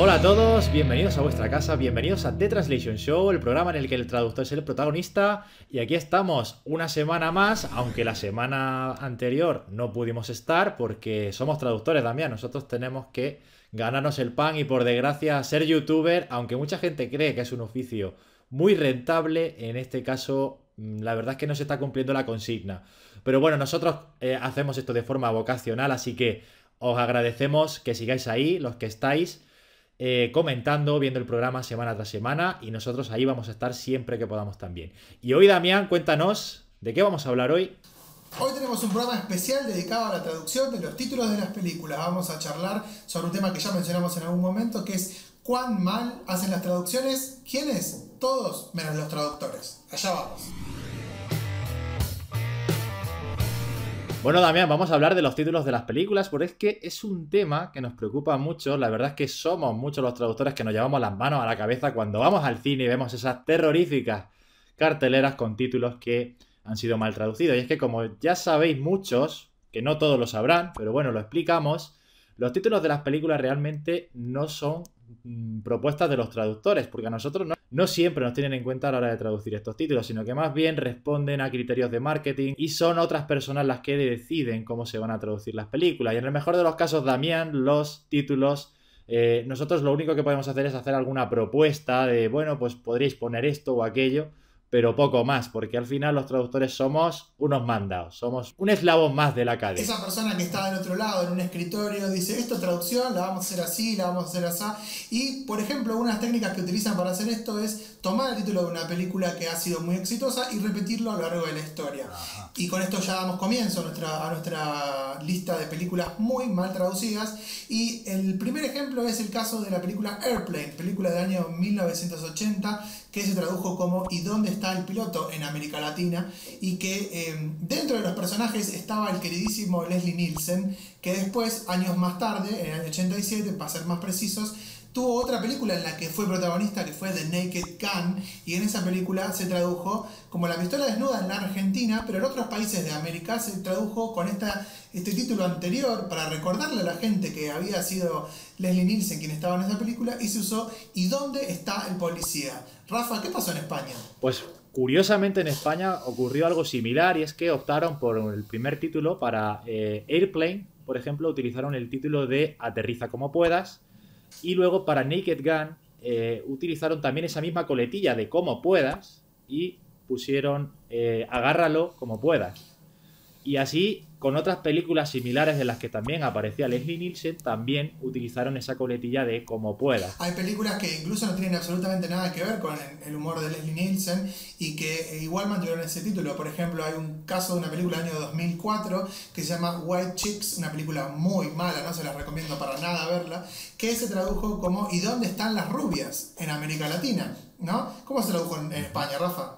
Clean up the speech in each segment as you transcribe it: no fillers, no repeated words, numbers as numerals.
Hola a todos, bienvenidos a vuestra casa, bienvenidos a The Translation Show, el programa en el que el traductor es el protagonista. Y aquí estamos una semana más, aunque la semana anterior no pudimos estar porque somos traductores, Damián. Nosotros tenemos que ganarnos el pan y, por desgracia, ser youtuber, aunque mucha gente cree que es un oficio muy rentable, en este caso la verdad es que no se está cumpliendo la consigna. Pero bueno, nosotros hacemos esto de forma vocacional, así que os agradecemos que sigáis ahí, los que estáis comentando, viendo el programa semana tras semana, y nosotros ahí vamos a estar siempre que podamos también. Y hoy, Damián, cuéntanos, ¿de qué vamos a hablar hoy? Hoy tenemos un programa especial dedicado a la traducción de los títulos de las películas. Vamos a charlar sobre un tema que ya mencionamos en algún momento, que es cuán mal hacen las traducciones. ¿Quiénes? Todos menos los traductores. Allá vamos. Bueno, Damián, vamos a hablar de los títulos de las películas, porque es que es un tema que nos preocupa mucho. La verdad es que somos muchos los traductores que nos llevamos las manos a la cabeza cuando vamos al cine y vemos esas terroríficas carteleras con títulos que han sido mal traducidos. Y es que, como ya sabéis muchos, que no todos lo sabrán, pero bueno, lo explicamos, los títulos de las películas realmente no son propuestas de los traductores, porque a nosotros no siempre nos tienen en cuenta a la hora de traducir estos títulos, sino que más bien responden a criterios de marketing y son otras personas las que deciden cómo se van a traducir las películas. Y en el mejor de los casos, Damián, los títulos, nosotros lo único que podemos hacer es hacer alguna propuesta de, bueno, pues podréis poner esto o aquello, pero poco más, porque al final los traductores somos unos mandados, somos un eslabón más de la cadena. Esa persona que está del otro lado en un escritorio dice, esta traducción la vamos a hacer así, la vamos a hacer así. Y, por ejemplo, una de las técnicas que utilizan para hacer esto es tomar el título de una película que ha sido muy exitosa y repetirlo a lo largo de la historia. Ajá. Y con esto ya damos comienzo a nuestra lista de películas muy mal traducidas. Y el primer ejemplo es el caso de la película Airplane, película del año 1980, que se tradujo como ¿Y dónde está el piloto? En América Latina, y que dentro de los personajes estaba el queridísimo Leslie Nielsen, que después, años más tarde, en el año 87, para ser más precisos, tuvo otra película en la que fue protagonista, que fue The Naked Gun, y en esa película se tradujo como La pistola desnuda en la Argentina, pero en otros países de América se tradujo con este título anterior para recordarle a la gente que había sido Leslie Nielsen quien estaba en esa película, y se usó ¿Y dónde está el policía? Rafa, ¿qué pasó en España? Pues curiosamente en España ocurrió algo similar, y es que optaron por el primer título para Airplane, por ejemplo, utilizaron el título de Aterriza como puedas, y luego para Naked Gun utilizaron también esa misma coletilla de como puedas y pusieron agárralo como puedas. Y así, con otras películas similares en las que también aparecía Leslie Nielsen, también utilizaron esa coletilla de como puedas. Hay películas que incluso no tienen absolutamente nada que ver con el humor de Leslie Nielsen y que igual mantuvieron ese título. Por ejemplo, hay un caso de una película del año 2004 que se llama White Chicks, una película muy mala, no se la recomiendo para nada verla, que se tradujo como ¿Y dónde están las rubias? En América Latina, ¿no? ¿Cómo se tradujo en España, Rafa?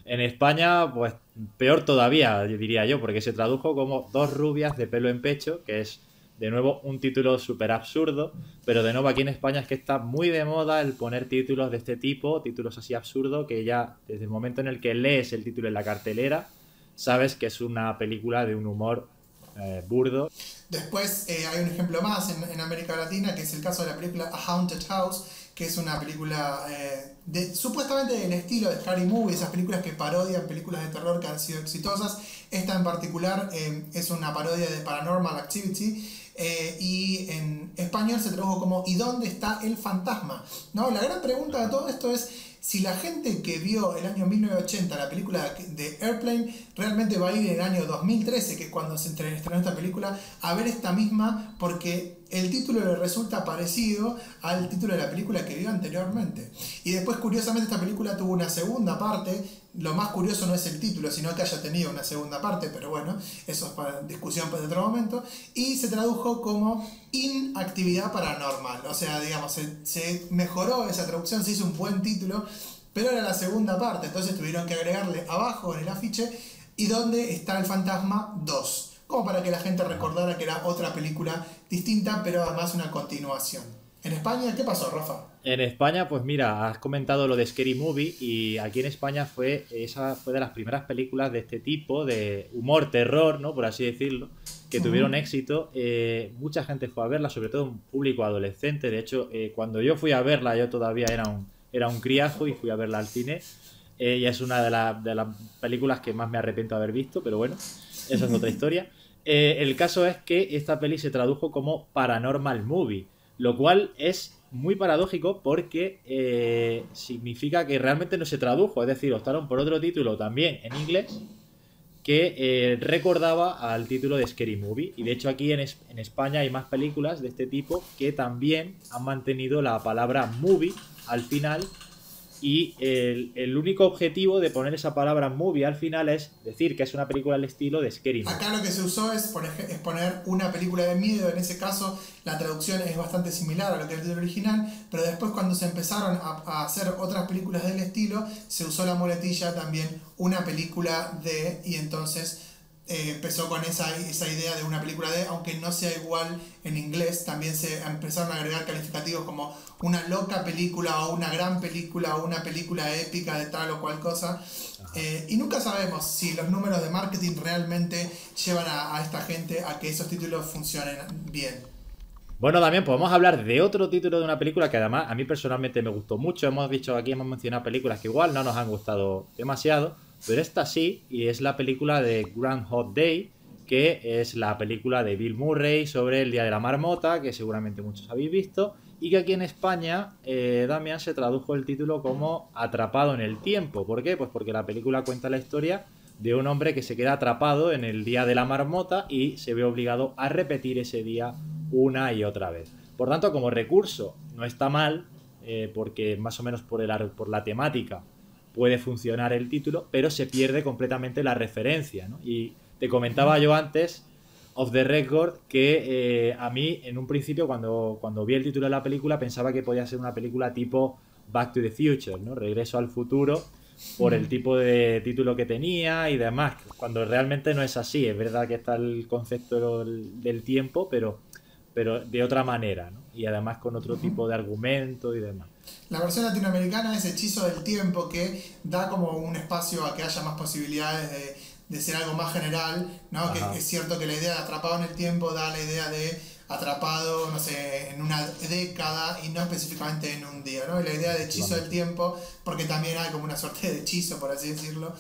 En España, pues peor todavía, diría yo, porque se tradujo como Dos rubias de pelo en pecho, que es, de nuevo, un título súper absurdo, pero de nuevo aquí en España es que está muy de moda el poner títulos de este tipo, títulos así absurdos, que ya desde el momento en el que lees el título en la cartelera, sabes que es una película de un humor burdo. Después hay un ejemplo más en América Latina, que es el caso de la película A Haunted House, que es una película supuestamente del estilo de Scary Movie, esas películas que parodian películas de terror que han sido exitosas. Esta en particular es una parodia de Paranormal Activity, y en español se tradujo como ¿Y dónde está el fantasma? ¿No? La gran pregunta de todo esto es si la gente que vio el año 1980 la película de Airplane realmente va a ir en el año 2013, que es cuando se estrenó esta película, a ver esta misma, porque el título le resulta parecido al título de la película que vio anteriormente. Y después, curiosamente, esta película tuvo una segunda parte. Lo más curioso no es el título, sino que haya tenido una segunda parte, pero bueno, eso es para discusión para otro momento. Y se tradujo como Inactividad Paranormal. O sea, digamos, se mejoró esa traducción, se hizo un buen título, pero era la segunda parte. Entonces tuvieron que agregarle abajo en el afiche ¿Y dónde está el fantasma 2? Como para que la gente recordara que era otra película distinta, pero además una continuación. En España, ¿qué pasó, Rafa? En España, pues mira, has comentado lo de Scary Movie y aquí en España esa fue de las primeras películas de este tipo, de humor, terror, ¿no? Por así decirlo, que tuvieron Ujú. éxito. Mucha gente fue a verla, sobre todo un público adolescente. De hecho, cuando yo fui a verla, yo todavía era un criajo y fui a verla al cine. Y es una de las películas que más me arrepiento de haber visto, pero bueno, esa es otra historia. El caso es que esta peli se tradujo como Paranormal Movie, lo cual es muy paradójico porque significa que realmente no se tradujo, es decir, optaron por otro título también en inglés que recordaba al título de Scary Movie. Y de hecho aquí en España hay más películas de este tipo que también han mantenido la palabra movie al final y el único objetivo de poner esa palabra movie al final es decir que es una película al estilo de Scary Movie. Acá lo que se usó es poner una película de miedo, en ese caso la traducción es bastante similar a lo que era el título original, pero después cuando se empezaron a hacer otras películas del estilo, se usó la muletilla también una película de, y entonces empezó con esa idea de una película de, aunque no sea igual en inglés, también se empezaron a agregar calificativos como una loca película o una gran película o una película épica de tal o cual cosa. Ajá. Y nunca sabemos si los números de marketing realmente llevan a esta gente a que esos títulos funcionen bien. Bueno, también podemos hablar de otro título de una película que además a mí personalmente me gustó mucho. Hemos dicho aquí, hemos mencionado películas que igual no nos han gustado demasiado, pero esta sí, y es la película de Groundhog Day, que es la película de Bill Murray sobre el Día de la Marmota, que seguramente muchos habéis visto, y que aquí en España, Damián, se tradujo el título como Atrapado en el Tiempo. ¿Por qué? Pues porque la película cuenta la historia de un hombre que se queda atrapado en el Día de la Marmota y se ve obligado a repetir ese día una y otra vez. Por tanto, como recurso no está mal, porque más o menos por la temática puede funcionar el título, pero se pierde completamente la referencia, ¿no? Y te comentaba yo antes, off the record, que a mí en un principio cuando vi el título de la película pensaba que podía ser una película tipo Back to the Future, ¿no? Regreso al futuro, por el tipo de título que tenía y demás, cuando realmente no es así. Es verdad que está el concepto del tiempo, pero de otra manera, ¿no? Y además con otro tipo de argumento y demás. La versión latinoamericana es Hechizo del Tiempo, que da como un espacio a que haya más posibilidades de ser algo más general, ¿no? Que Ajá. es cierto que la idea de atrapado en el tiempo da la idea de atrapado, no sé, en una década y no específicamente en un día, ¿no? Y la idea de hechizo del Efectivamente. tiempo, porque también hay como una suerte de hechizo, por así decirlo,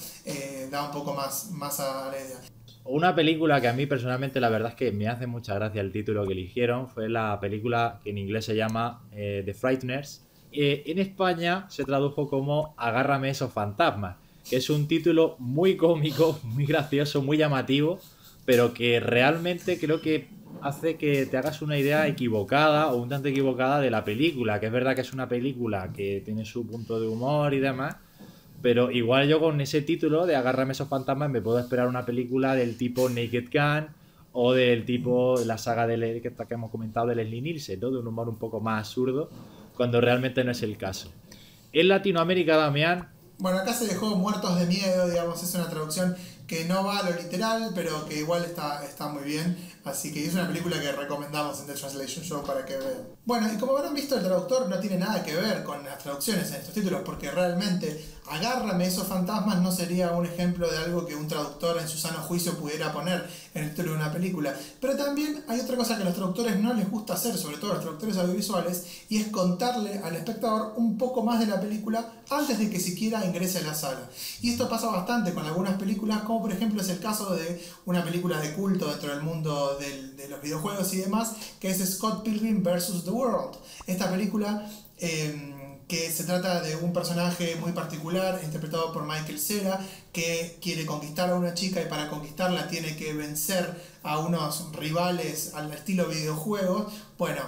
da un poco más a la idea. Una película que a mí personalmente la verdad es que me hace mucha gracia el título que eligieron fue la película que en inglés se llama The Frighteners. En España se tradujo como Agárrame esos fantasmas, que es un título muy cómico, muy gracioso, muy llamativo, pero que realmente creo que hace que te hagas una idea equivocada o un tanto equivocada de la película, que es verdad que es una película que tiene su punto de humor y demás, pero igual yo con ese título de Agárrame esos fantasmas me puedo esperar una película del tipo Naked Gun o del tipo la saga que hemos comentado de Leslie Nielsen, ¿no? De un humor un poco más absurdo, cuando realmente no es el caso. En Latinoamérica, Damián, Bueno, acá se dejó Muertos de Miedo, digamos, es una traducción que no va a lo literal, pero que igual está muy bien. Así que es una película que recomendamos en The Translation Show para que vean. Bueno, y como habrán visto, el traductor no tiene nada que ver con las traducciones en estos títulos, porque realmente Agárrame esos fantasmas no sería un ejemplo de algo que un traductor en su sano juicio pudiera poner en el título de una película. Pero también hay otra cosa que a los traductores no les gusta hacer, sobre todo a los traductores audiovisuales, y es contarle al espectador un poco más de la película antes de que siquiera ingrese a la sala. Y esto pasa bastante con algunas películas, como por ejemplo es el caso de una película de culto dentro del mundo de los videojuegos y demás, que es Scott Pilgrim vs. The World. Esta película que se trata de un personaje muy particular interpretado por Michael Cera que quiere conquistar a una chica y para conquistarla tiene que vencer a unos rivales al estilo videojuegos. Bueno,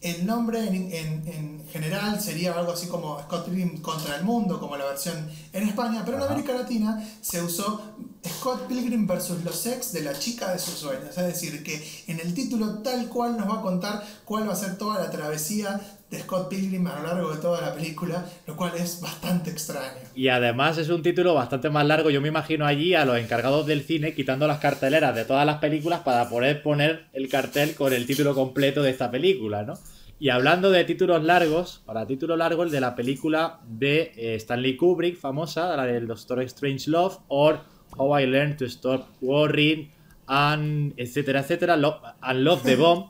el nombre en general sería algo así como Scott Pilgrim contra el mundo, como la versión en España, pero en ajá, América Latina se usó Scott Pilgrim versus los ex de la chica de sus sueños. Es decir, que en el título tal cual nos va a contar cuál va a ser toda la travesía de Scott Pilgrim a lo largo de toda la película, lo cual es bastante extraño. y además es un título bastante más largo. Yo me imagino allí a los encargados del cine quitando las carteleras de todas las películas para poder poner el cartel con el título completo de esta película, ¿no? Y hablando de títulos largos, para título largo, el de la película de Stanley Kubrick, famosa, la del Doctor Strange Love, o How I Learned to Stop Worrying, and etcétera, etcétera, and Love the Bomb.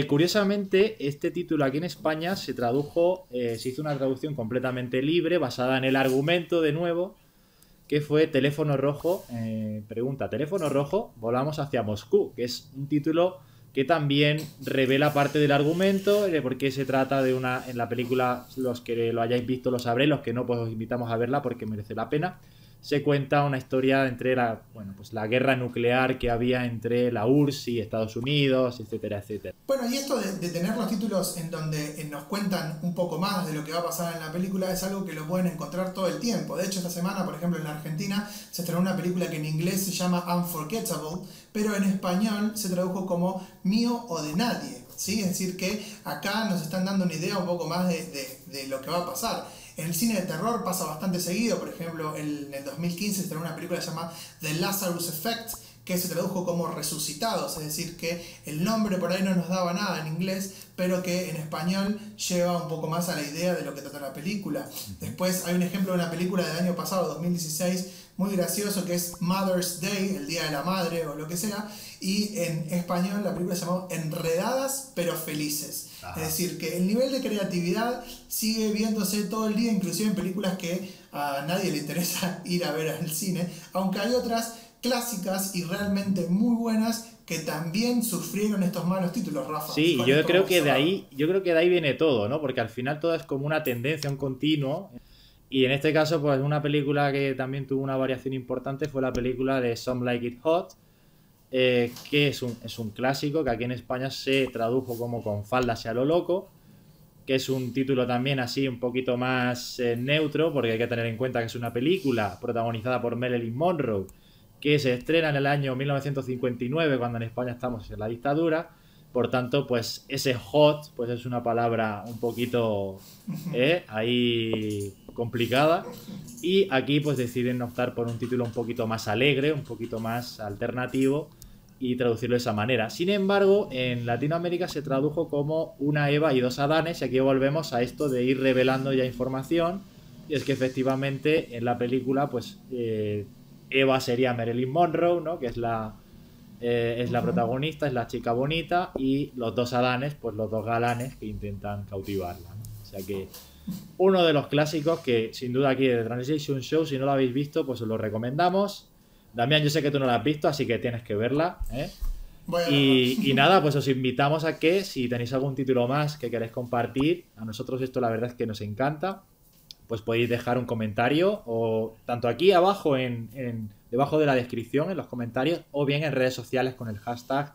Curiosamente, este título aquí en España se tradujo, se hizo una traducción completamente libre, basada en el argumento, de nuevo, que fue Teléfono Rojo. Pregunta, Teléfono Rojo, volamos hacia Moscú, que es un título que también revela parte del argumento, de por qué se trata de una... En la película, los que lo hayáis visto lo sabréis, los que no, pues os invitamos a verla porque merece la pena. Se cuenta una historia entre la guerra nuclear que había entre la URSS y Estados Unidos, etcétera, etcétera. Bueno, y esto de tener los títulos en donde nos cuentan un poco más de lo que va a pasar en la película es algo que lo pueden encontrar todo el tiempo. De hecho, esta semana, por ejemplo, en la Argentina se estrenó una película que en inglés se llama Unforgettable, pero en español se tradujo como Mío o de Nadie, ¿sí? Es decir, que acá nos están dando una idea un poco más de lo que va a pasar. En el cine de terror pasa bastante seguido. Por ejemplo, en el 2015 se estrenó una película llamada The Lazarus Effect, que se tradujo como Resucitados, es decir, que el nombre por ahí no nos daba nada en inglés, pero que en español lleva un poco más a la idea de lo que trata la película. Después hay un ejemplo de una película del año pasado, 2016, muy gracioso, que es Mother's Day, el Día de la Madre o lo que sea, y en español la película se llamó Enredadas pero Felices. Ajá. Es decir, que el nivel de creatividad sigue viéndose todo el día, inclusive en películas que a nadie le interesa ir a ver al cine, aunque hay otras clásicas y realmente muy buenas que también sufrieron estos malos títulos, Rafa. Sí, yo creo que de ahí viene todo, ¿no? Porque al final todo es como una tendencia, un continuo. Y en este caso, pues una película que también tuvo una variación importante fue la película de Some Like It Hot, que es un clásico que aquí en España se tradujo como Con falda sea lo loco, que es un título también así un poquito más neutro, porque hay que tener en cuenta que es una película protagonizada por Marilyn Monroe, que se estrena en el año 1959, cuando en España estamos en la dictadura. Por tanto, pues ese hot pues es una palabra un poquito ahí complicada. Y aquí pues deciden optar por un título un poquito más alegre, un poquito más alternativo, y traducirlo de esa manera. Sin embargo, en Latinoamérica se tradujo como Una Eva y dos Adanes, y aquí volvemos a esto de ir revelando ya información. Y es que efectivamente en la película pues Eva sería Marilyn Monroe, ¿no? Que es la protagonista, es la chica bonita, y los dos Adanes, pues los dos galanes que intentan cautivarla, ¿no? O sea que uno de los clásicos que sin duda aquí de The Translation Show, si no lo habéis visto, pues os lo recomendamos. Damián, yo sé que tú no la has visto, así que tienes que verla, ¿eh? Bueno. Y nada, pues os invitamos a que si tenéis algún título más que queréis compartir, a nosotros esto la verdad es que nos encanta, pues podéis dejar un comentario, o tanto aquí abajo debajo de la descripción, en los comentarios, o bien en redes sociales con el hashtag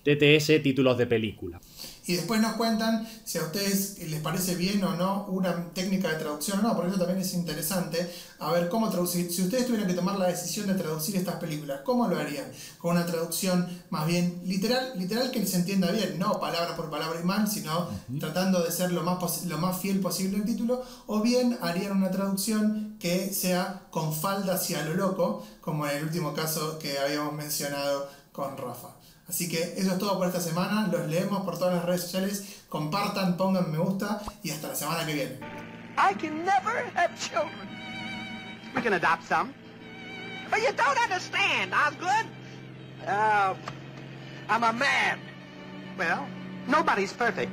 TTS títulos de película. Y después nos cuentan si a ustedes les parece bien o no una técnica de traducción o no, porque eso también es interesante. A ver, cómo traducir. Si ustedes tuvieran que tomar la decisión de traducir estas películas, ¿cómo lo harían? ¿Con una traducción más bien literal que se entienda bien, no palabra por palabra y mal, sino tratando de ser lo más fiel posible al título? ¿O bien harían una traducción que sea con falda hacia lo loco, como en el último caso que habíamos mencionado con Rafa? Así que eso es todo por esta semana. Los leemos por todas las redes sociales. Compartan, pongan me gusta y hasta la semana que viene. I can never have children. We can adopt some. But you don't understand, Osgood. I'm a man. Well, nobody's perfect.